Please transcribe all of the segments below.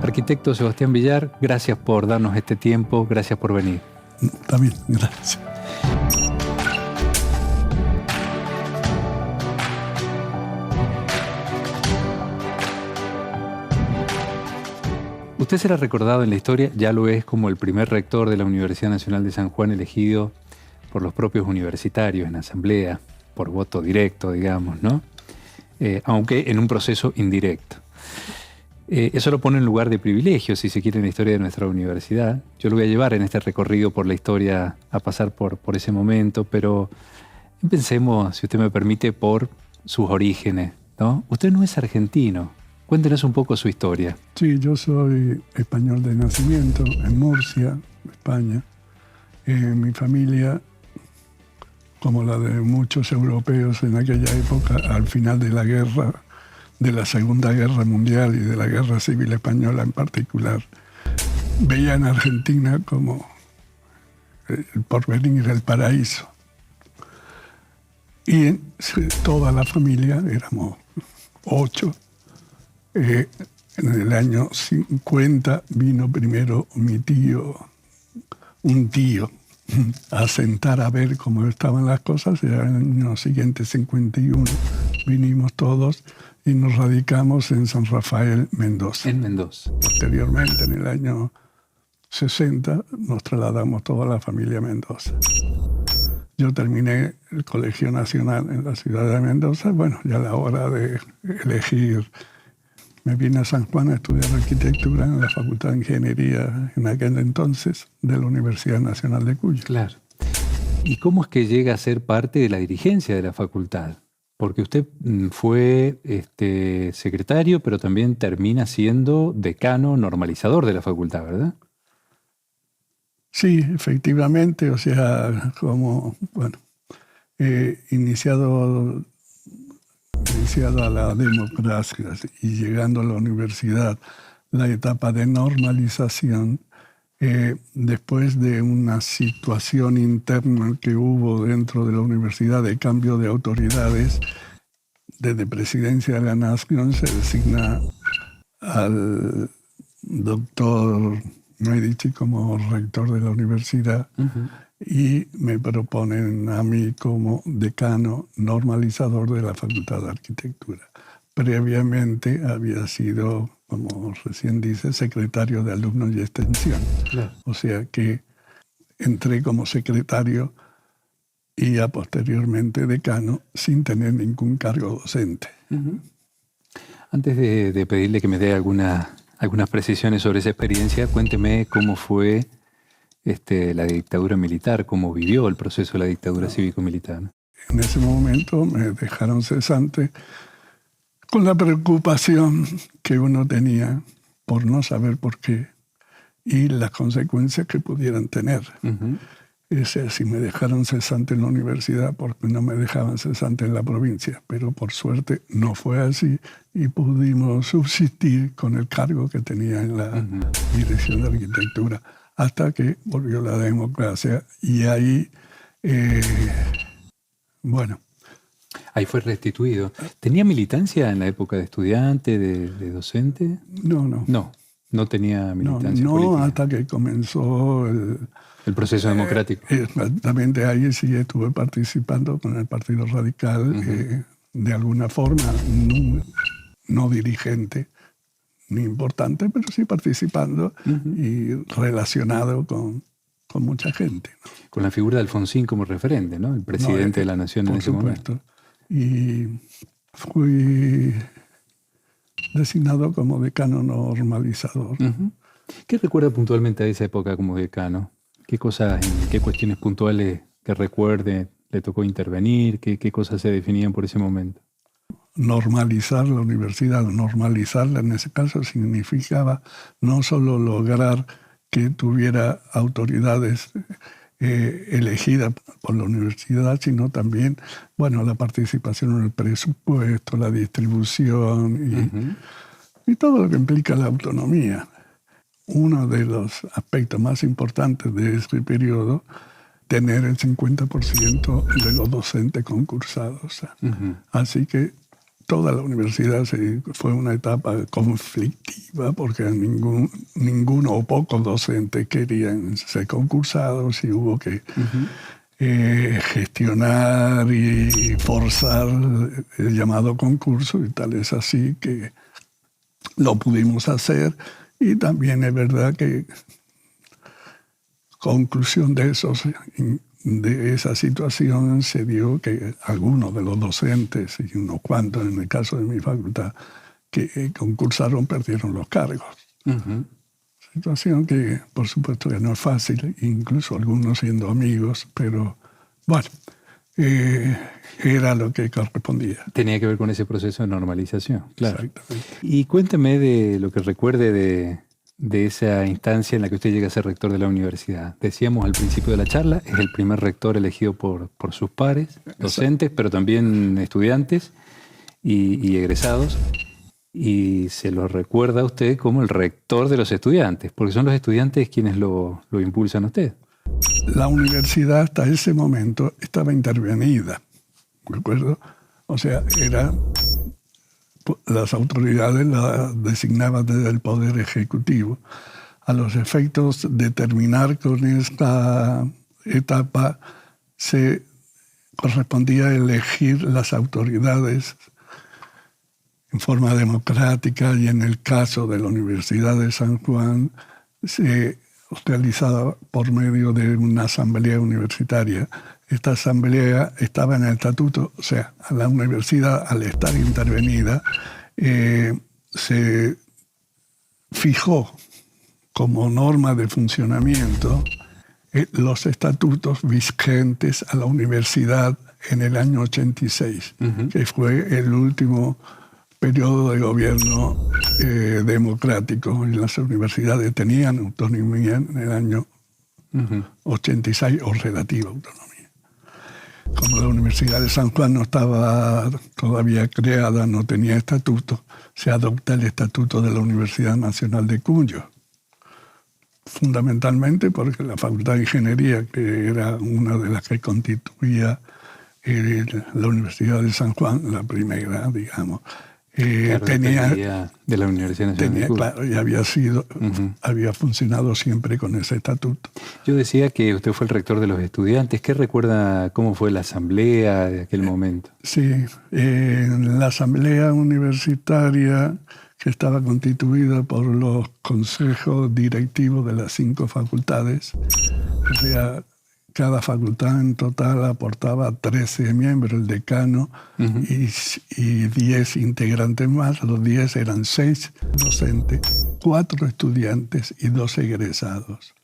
Arquitecto Sebastián Villar, gracias por darnos este tiempo, gracias por venir. También, gracias. Usted será recordado en la historia, ya lo es, como el primer rector de la Universidad Nacional de San Juan elegido por los propios universitarios en asamblea, por voto directo, digamos, ¿no? Aunque en un proceso indirecto. Eso lo pone en lugar de privilegio, si se quiere, en la historia de nuestra universidad. Yo lo voy a llevar en este recorrido por la historia a pasar por ese momento, pero empecemos, si usted me permite, por sus orígenes, ¿no? Usted no es argentino. Cuéntenos un poco su historia. Sí, yo soy español de nacimiento, en Murcia, España. Mi familia, como la de muchos europeos en aquella época, al final de la guerra, de la Segunda Guerra Mundial y de la Guerra Civil Española en particular, veía en Argentina como el porvenir, el paraíso. Y toda la familia, éramos 8, en el año 50 vino primero un tío, a sentar a ver cómo estaban las cosas, y en el año siguiente, 51, vinimos todos y nos radicamos en San Rafael, Mendoza. En Mendoza. Posteriormente, en el año 60, nos trasladamos toda la familia a Mendoza. Yo terminé el Colegio Nacional en la ciudad de Mendoza. Bueno, ya a la hora de elegir, me vine a San Juan a estudiar arquitectura en la Facultad de Ingeniería en aquel entonces de la Universidad Nacional de Cuyo. Claro. ¿Y cómo es que llega a ser parte de la dirigencia de la facultad? Porque usted fue secretario, pero también termina siendo decano normalizador de la facultad, ¿verdad? Sí, efectivamente. O sea, como, bueno, iniciado a la democracia y llegando a la universidad, la etapa de normalización, después de una situación interna que hubo dentro de la universidad de cambio de autoridades, desde Presidencia de la Nación se designa al doctor Medici como rector de la universidad. Uh-huh. Y me proponen a mí como decano normalizador de la Facultad de Arquitectura. Previamente había sido, como recién dice, secretario de alumnos y extensión. Claro. O sea que entré como secretario y ya posteriormente decano sin tener ningún cargo docente. Uh-huh. Antes de pedirle que me dé algunas precisiones sobre esa experiencia, cuénteme cómo fue la dictadura militar, cómo vivió el proceso de la dictadura cívico-militar. En ese momento me dejaron cesante con la preocupación que uno tenía por no saber por qué y las consecuencias que pudieran tener. Uh-huh. Si me dejaron cesante en la universidad, porque no me dejaban cesante en la provincia. Pero por suerte no fue así y pudimos subsistir con el cargo que tenía en la dirección de arquitectura, hasta que volvió la democracia y ahí, bueno. Ahí fue restituido. ¿Tenía militancia en la época de estudiante, de docente? No. No tenía militancia no, política. Hasta que comenzó el proceso democrático. Exactamente, ahí sí estuve participando con el Partido Radical, uh-huh. De alguna forma, no dirigente, ni importante, pero sí participando, uh-huh. Y relacionado con mucha gente, ¿no? Con la figura de Alfonsín como referente, ¿no? El presidente de la nación en ese momento. Y fui designado como decano normalizador. Uh-huh. ¿Qué recuerda puntualmente a esa época como decano? ¿Qué cosas, en qué cuestiones puntuales que recuerde le tocó intervenir? ¿Qué cosas se definían por ese momento? Normalizar la universidad, normalizarla en ese caso significaba no solo lograr que tuviera autoridades elegidas por la universidad, sino también, bueno, la participación en el presupuesto, la distribución y todo lo que implica la autonomía. Uno de los aspectos más importantes de este periodo, tener el 50% de los docentes concursados. Uh-huh. Así que toda la universidad fue una etapa conflictiva porque ninguno o pocos docentes querían ser concursados y hubo que gestionar y forzar el llamado concurso, y tal es así que lo pudimos hacer. Y también es verdad que conclusión de esa situación se dio que algunos de los docentes, y unos cuantos en el caso de mi facultad, que concursaron perdieron los cargos. Situación que, por supuesto, que no es fácil, incluso algunos siendo amigos, pero bueno, era lo que correspondía. Tenía que ver con ese proceso de normalización, claro. Exactamente. Y cuénteme de lo que recuerde de esa instancia en la que usted llega a ser rector de la universidad. Decíamos al principio de la charla, es el primer rector elegido por sus pares, docentes, pero también estudiantes y egresados. Y se lo recuerda a usted como el rector de los estudiantes, porque son los estudiantes quienes lo impulsan a usted. La universidad hasta ese momento estaba intervenida, ¿de acuerdo? O sea, las autoridades la designaban desde el Poder Ejecutivo. A los efectos de terminar con esta etapa, se correspondía elegir las autoridades en forma democrática, y en el caso de la Universidad de San Juan se realizaba por medio de una asamblea universitaria. Esta asamblea estaba en el estatuto, o sea, a la universidad, al estar intervenida, se fijó como norma de funcionamiento los estatutos vigentes a la universidad en el año 86, que fue el último periodo de gobierno democrático. Y las universidades tenían autonomía en el año 86, o relativa autonomía. Como la Universidad de San Juan no estaba todavía creada, no tenía estatuto, se adopta el estatuto de la Universidad Nacional de Cuyo. Fundamentalmente porque la Facultad de Ingeniería, que era una de las que constituía la Universidad de San Juan, la primera, digamos, claro, tenía de la Universidad Nacional de Cuba. Claro, y había funcionado siempre con ese estatuto. Yo decía que usted fue el rector de los estudiantes. ¿Qué recuerda cómo fue la asamblea de aquel momento? Sí, la asamblea universitaria, que estaba constituida por los consejos directivos de las 5 facultades, o sea, cada facultad en total aportaba 13 miembros, el decano, y 10 integrantes más. Los 10 eran 6 docentes, 4 estudiantes y 2 egresados.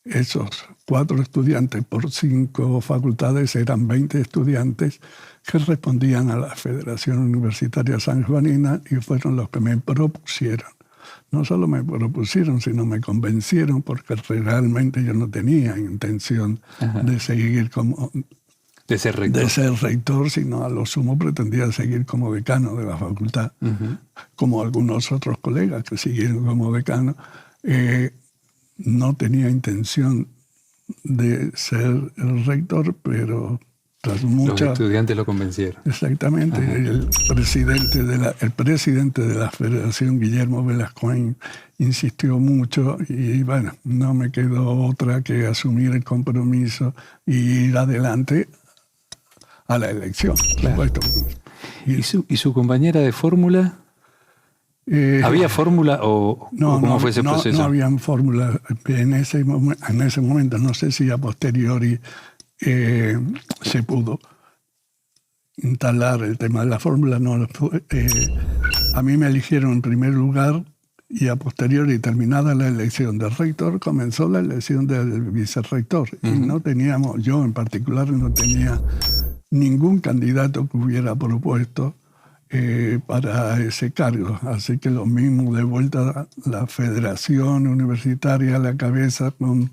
Esos 4 estudiantes por 5 facultades eran 20 estudiantes que respondían a la Federación Universitaria Sanjuanina, y fueron los que me propusieron. No solo me propusieron, sino me convencieron, porque realmente yo no tenía intención de seguir de ser rector, sino a lo sumo pretendía seguir como decano de la facultad, como algunos otros colegas que siguieron como decano. No tenía intención de ser el rector, pero tras mucha... Los estudiantes lo convencieron. Exactamente. El presidente de la Federación, Guillermo Velascoín, insistió mucho, y bueno, no me quedó otra que asumir el compromiso y ir adelante a la elección. Claro. ¿Y su compañera de fórmula? ¿Había fórmula o cómo fue ese proceso? No había fórmula en ese momento. No sé si a posteriori se pudo instalar el tema de la fórmula. A mí me eligieron en primer lugar, y a posteriori, terminada la elección del rector, comenzó la elección del vicerrector. Y no teníamos, yo en particular, no tenía ningún candidato que hubiera propuesto para ese cargo. Así que lo mismo, de vuelta la Federación Universitaria a la cabeza, con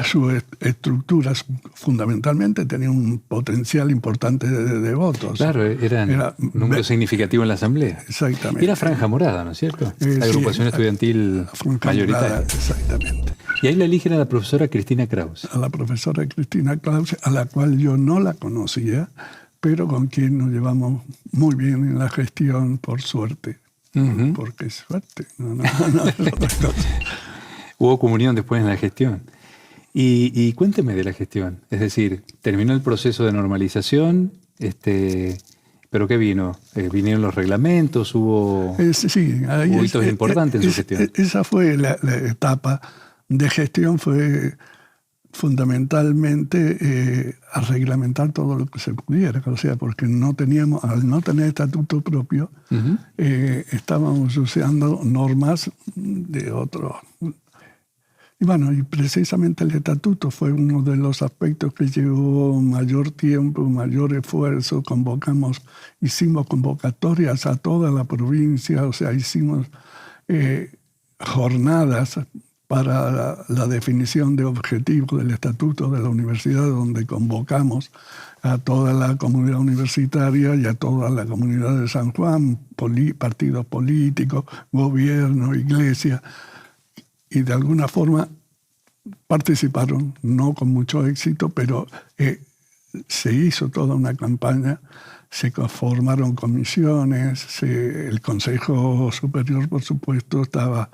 sus estructuras, fundamentalmente tenía un potencial importante de votos. Claro, era un número significativo en la asamblea. Exactamente. Era Franja Morada, ¿no es cierto? La agrupación estudiantil mayoritaria. Exactamente. Y ahí le eligen a la profesora Cristina Krause. A la profesora Cristina Krause, a la cual yo no la conocía, pero con quien nos llevamos muy bien en la gestión, por suerte. Porque es suerte, no es otra cosa. Hubo comunión después en la gestión. Y cuénteme de la gestión. Es decir, terminó el proceso de normalización, ¿pero qué vino? ¿Vinieron los reglamentos? ¿Hubo hitos importantes en su gestión? Esa fue la etapa de gestión, fue fundamentalmente a reglamentar todo lo que se pudiera, o sea, porque al no tener estatuto propio, estábamos usando normas de otros. Y bueno, y precisamente el estatuto fue uno de los aspectos que llevó mayor tiempo, mayor esfuerzo. Hicimos convocatorias a toda la provincia, o sea, hicimos jornadas para la definición de objetivos del estatuto de la universidad, donde convocamos a toda la comunidad universitaria y a toda la comunidad de San Juan, partidos políticos, gobierno, iglesia, y de alguna forma participaron, no con mucho éxito, pero se hizo toda una campaña, se formaron comisiones, el Consejo Superior, por supuesto, estaba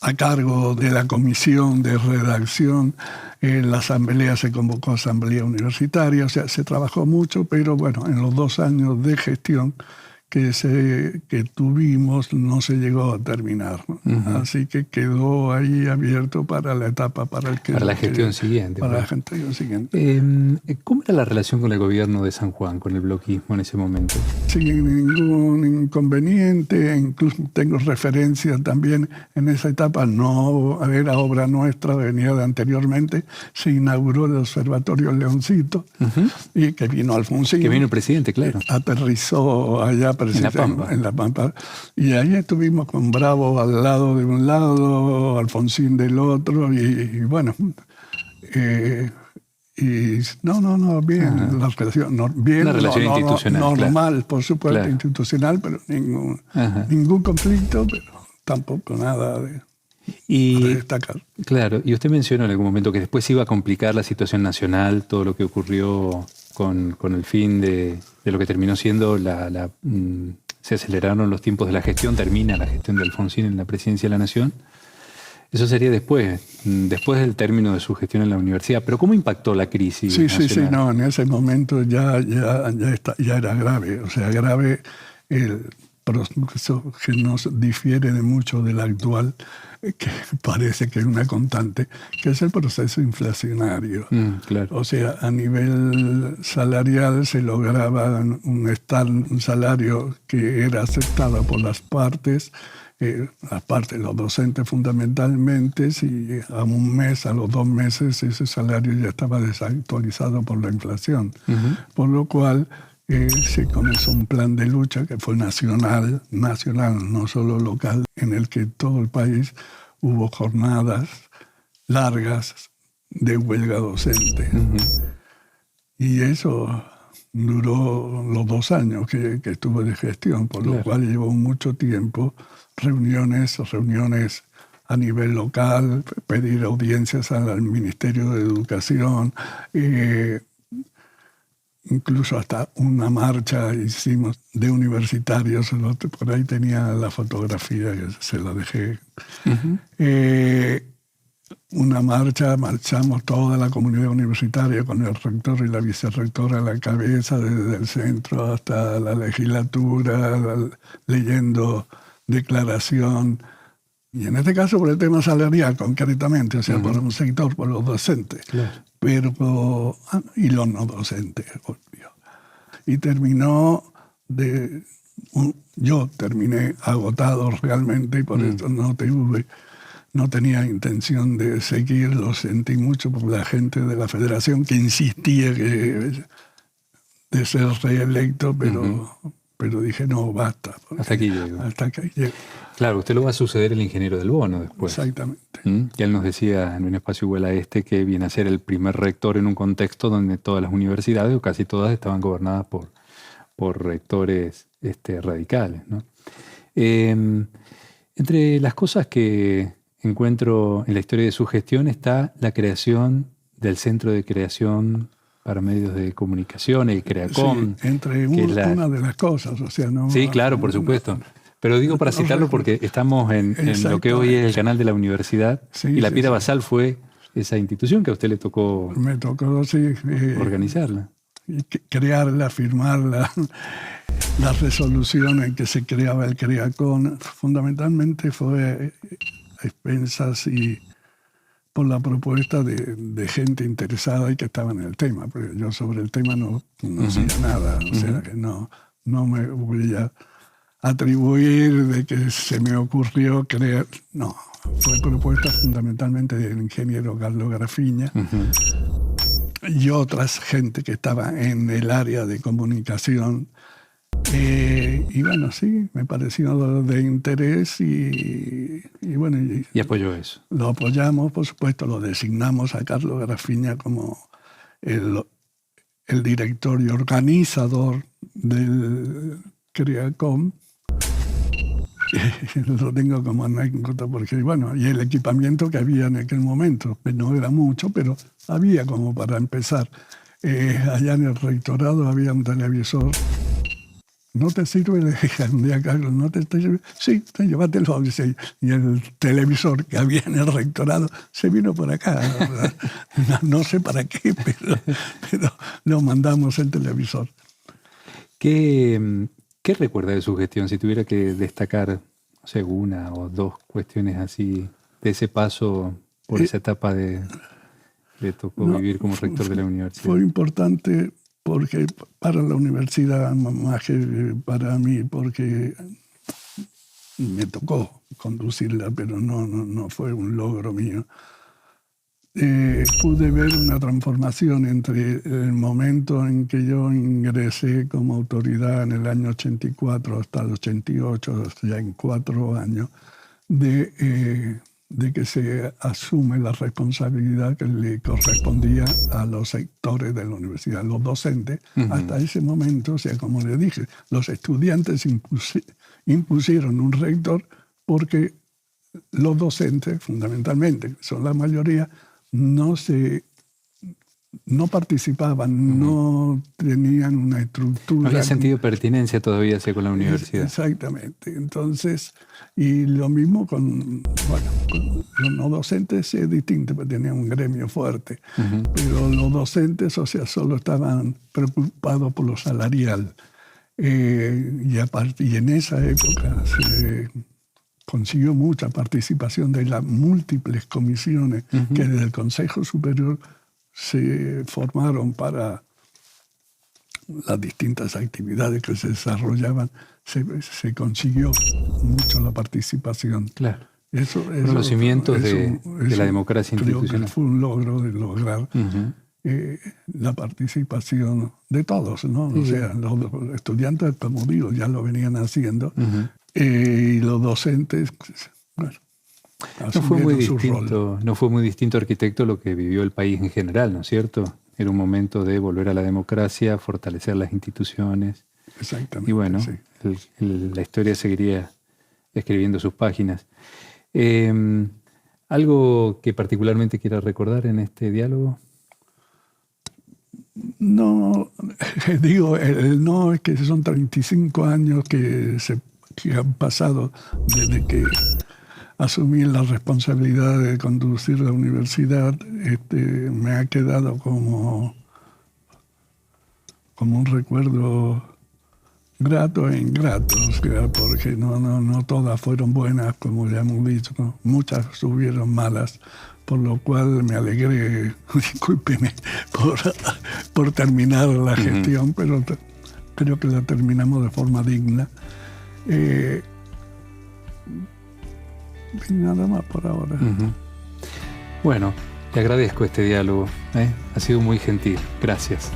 a cargo de la comisión de redacción, la asamblea se convocó a asamblea universitaria, o sea, se trabajó mucho, pero bueno, en los 2 años de gestión que tuvimos no se llegó a terminar, ¿no? Así que quedó ahí abierto para la etapa para la gestión siguiente. Para la gestión siguiente. ¿Cómo era la relación con el gobierno de San Juan, con el bloquismo en ese momento? Sin ningún inconveniente, incluso tengo referencia también en esa etapa, no era obra nuestra, venía de anteriormente, se inauguró el Observatorio Leoncito, y que vino Alfonsín. Que vino el presidente, claro. Aterrizó allá en La Pampa. Y ahí estuvimos con Bravo al lado de un lado, Alfonsín del otro, y bueno, bien, la relación, bien, una relación institucional. Normal, claro. Por supuesto, claro. Institucional, pero ningún conflicto, pero tampoco nada de destacar. Claro, y usted mencionó en algún momento que después iba a complicar la situación nacional, todo lo que ocurrió con el fin de lo que terminó siendo se aceleraron los tiempos de la gestión, termina la gestión de Alfonsín en la presidencia de la Nación. Eso sería después del término de su gestión en la universidad. Pero ¿cómo impactó la crisis nacional? Sí, no, en ese momento ya era grave. O sea, grave el proceso que nos difiere de mucho del actual, que parece que es una constante, que es el proceso inflacionario. Claro. O sea, a nivel salarial se lograba un salario que era aceptado por las partes, los docentes fundamentalmente, y a un mes, a los 2 meses, ese salario ya estaba desactualizado por la inflación. Por lo cual se comenzó un plan de lucha que fue nacional, no solo local, en el que todo el país hubo jornadas largas de huelga docente. Y eso duró los 2 años que estuve de gestión, por lo cual llevó mucho tiempo, reuniones a nivel local, pedir audiencias al Ministerio de Educación, incluso hasta una marcha hicimos de universitarios, por ahí tenía la fotografía que se la dejé. Una marchamos toda la comunidad universitaria con el rector y la vicerrectora a la cabeza, desde el centro hasta la legislatura, leyendo declaración. Y en este caso por el tema salarial concretamente, o sea, por un sector, por los docentes. Claro. Pero, y los no docentes, obvio. Y yo terminé agotado realmente, y por eso no tenía intención de seguir, lo sentí mucho por la gente de la federación que insistía de ser reelecto, pero dije, no, basta. Hasta aquí llego. Hasta aquí llego. Claro, usted lo va a suceder el ingeniero del Bono después. Exactamente. Y él nos decía en un espacio igual a que viene a ser el primer rector en un contexto donde todas las universidades, o casi todas, estaban gobernadas por rectores radicales, ¿no? Entre las cosas que encuentro en la historia de su gestión está la creación del Centro de Creación para medios de comunicación, el CREACOM. Sí, entre una de las cosas, o sea, no... Sí, claro, por supuesto. Pero digo para citarlo porque estamos en lo que hoy es el canal de la universidad, sí, y la sí, Piedra sí. Basal fue esa institución que a usted le tocó Me tocó, sí, organizarla. Crearla, firmarla, las resoluciones en que se creaba el CREACOM, fundamentalmente fue a expensas y por la propuesta de gente interesada y que estaba en el tema, porque yo sobre el tema no hacía nada, o sea que no me voy a atribuir de que se me ocurrió crear, no, fue propuesta fundamentalmente del ingeniero Carlos Grafiña y otras gente que estaba en el área de comunicación. Y bueno, sí, me pareció de interés y bueno. Y apoyó eso. Lo apoyamos, por supuesto, lo designamos a Carlos Grafiña como el director y organizador del CREACOM. Lo tengo como anécdota porque, bueno, y el equipamiento que había en aquel momento, no era mucho, pero había como para empezar. Allá en el rectorado había un televisor. ¿No te sirve? Le dije un día a Carlos, ¿no te sirve? Sí, llévatelo. Y el televisor que había en el rectorado se vino por acá. No sé para qué, pero lo mandamos el televisor. ¿Qué recuerda de su gestión? Si tuviera que destacar, no sé, una o dos cuestiones así de ese paso por esa etapa le tocó vivir como rector de la universidad. Fue importante porque para la universidad, más que para mí, porque me tocó conducirla, pero no fue un logro mío. Pude ver una transformación entre el momento en que yo ingresé como autoridad en el año 84 hasta el 88, ya en 4 años, de que se asume la responsabilidad que le correspondía a los sectores de la universidad, los docentes. Hasta ese momento, o sea, como le dije, los estudiantes impusieron un rector porque los docentes, fundamentalmente, que son la mayoría, no participaban, no tenían una estructura. No había sentido de pertinencia todavía hacia con la universidad. Exactamente. Entonces, y lo mismo con los no docentes es distinto, porque tenían un gremio fuerte. Pero los docentes, o sea, solo estaban preocupados por lo salarial. Y en esa época se consiguió mucha participación de las múltiples comisiones que desde el Consejo Superior se formaron para las distintas actividades que se desarrollaban. Se consiguió mucho la participación. Claro. Los cimientos de la democracia institucional. Creo que fue un logro de lograr la participación de todos, ¿no? O sea, los estudiantes, como digo, ya lo venían haciendo. Y los docentes, bueno, no fue muy distinto, arquitecto, lo que vivió el país en general, ¿no es cierto? Era un momento de volver a la democracia, fortalecer las instituciones. Exactamente. Y bueno, sí. La historia seguiría escribiendo sus páginas. ¿Algo que particularmente quiera recordar en este diálogo? No, digo, no es que son 35 años que han pasado desde que asumí la responsabilidad de conducir la universidad. Me ha quedado como un recuerdo grato e ingrato, o sea, porque no todas fueron buenas, como ya hemos dicho, ¿no? Muchas hubieron malas, por lo cual me alegré, discúlpeme, por terminar la gestión, pero creo que la terminamos de forma digna. Y nada más por ahora. Bueno, le agradezco este diálogo. Ha sido muy gentil. Gracias.